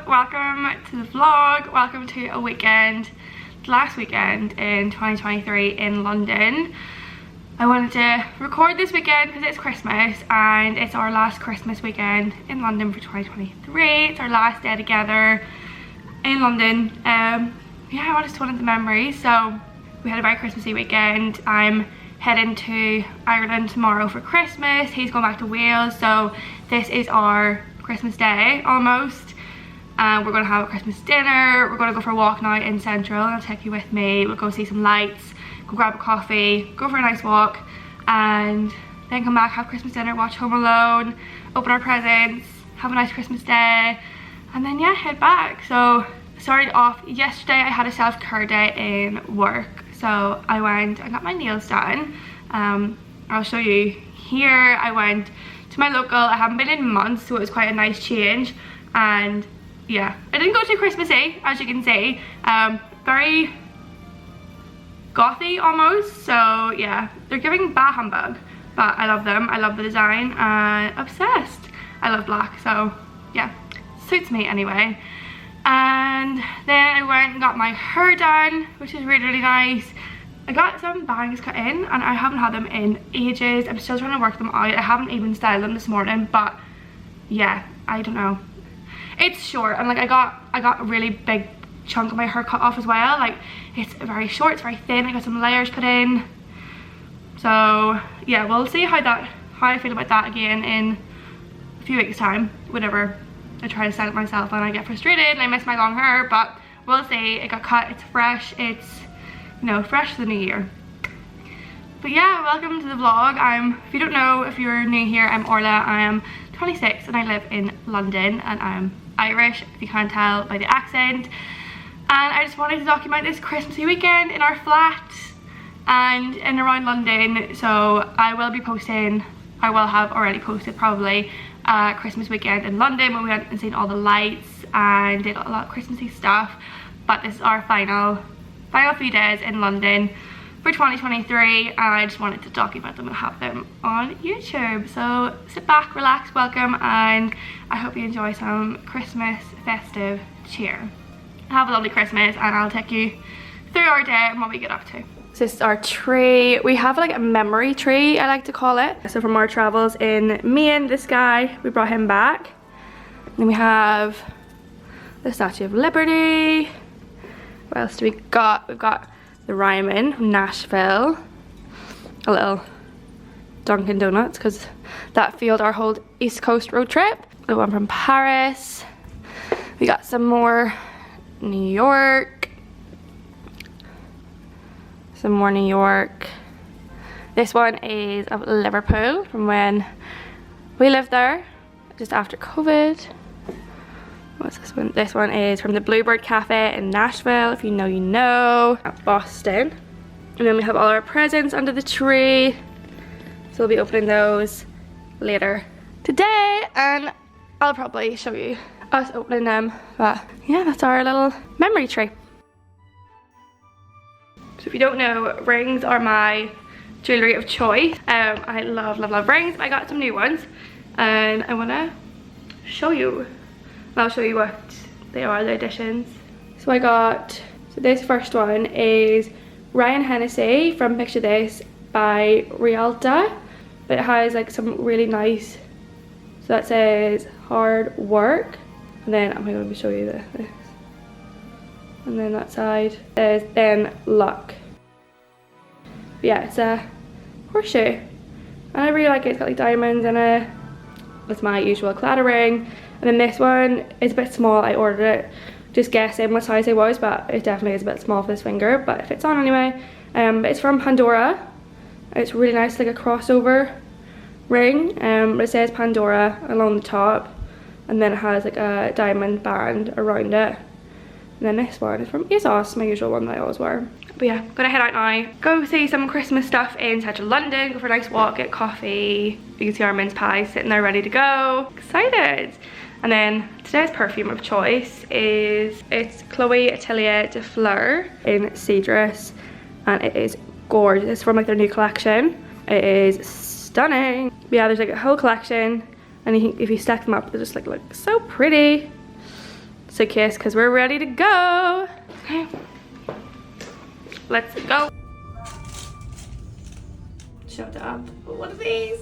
welcome to the vlog. Welcome to a weekend, the last weekend in 2023 in London. I wanted to record this weekend because it's Christmas and it's our last Christmas weekend in London for 2023. It's our last day together in London. Yeah, I just wanted the memories. So we had a very Christmassy weekend. I'm heading to Ireland tomorrow for Christmas. He's going back to Wales, so this is our Christmas day almost. We're going to have a Christmas dinner. We're going to go for a walk now in Central. I'll take you with me. We'll go see some lights, go grab a coffee, go for a nice walk, and then come back, have Christmas dinner, watch Home Alone, open our presents, have a nice Christmas day, and then yeah, head back. So started off yesterday. I had a self-care day in work, so I went and got my nails done. I'll show you here. I went to my local. I haven't been in months, so it was quite a nice change. And yeah, I didn't go too Christmassy, as you can see. Very gothy almost. So yeah, they're giving bah humbug, but I love them. I love the design and obsessed. I love black, so yeah, suits me anyway. And then I went and got my hair done, which is really nice. I got some bangs cut in and I haven't had them in ages. I'm still trying to work them out. I haven't even styled them this morning, but yeah, I don't know. It's short and like I got a really big chunk of my hair cut off as well. Like it's very short, it's very thin. I got some layers put in. So yeah, we'll see how I feel about that again in a few weeks time. Whatever. I try to style it myself and I get frustrated and I miss my long hair, but we'll see. It got cut, it's fresh, it's, you know, fresh for the new year. But yeah, welcome to the vlog. If you don't know, if you're new here, I'm Orla. I am 26 and I live in London and I'm Irish, if you can't tell by the accent. And I just wanted to document this Christmassy weekend in our flat and in around London. So I will be posting, I will have already posted probably Christmas weekend in London when we went and seen all the lights and did a lot of Christmassy stuff. But this is our final few days in London for 2023 and I just wanted to document them and have them on YouTube. So sit back, relax, welcome, and I hope you enjoy some Christmas festive cheer. Have a lovely Christmas and I'll take you through our day and what we get up to. So this is our tree. We have like a memory tree, I like to call it. So from our travels in Maine, this guy, we brought him back. Then we have the Statue of Liberty. What else do we got? We've got the Ryman from Nashville. A little Dunkin' Donuts, because that fueled our whole East Coast road trip. The one from Paris. We got some more New York. Some more New York. This one is of Liverpool from when we lived there, just after COVID. What's this one? This one is from the Bluebird Cafe in Nashville. If you know, you know. At Boston. And then we have all our presents under the tree. So we'll be opening those later today. And I'll probably show you us opening them. But yeah, that's our little memory tree. So if you don't know, rings are my jewellery of choice. I love rings. I got some new ones. And I want to show you. I'll show you what they are, the additions. So I got, so this first one is Ryan Hennessy from Picture This by Rialta. But it has like some really nice, so that says hard work. And then I'm going to show you this. And then that side says then luck. But yeah, it's a horseshoe. And I really like it. It's got like diamonds in it. That's my usual clatter ring. And then this one is a bit small. I ordered it just guessing what size it was, but it definitely is a bit small for this finger, but it fits on anyway. But it's from Pandora. It's really nice, like a crossover ring. But it says Pandora along the top, and then it has like a diamond band around it. And then this one is from ASOS, my usual one that I always wear. But yeah, gonna head out now, go see some Christmas stuff in central London, go for a nice walk, get coffee. You can see our mince pie sitting there ready to go. Excited! And then today's perfume of choice it's Chloe Atelier de Fleur in Cedrus, and it is gorgeous. It's from like their new collection. It is stunning. But yeah, there's like a whole collection, and if you stack them up, they just like look so pretty. suitcase because we're ready to go. Okay, let's go. Shut up. What are these?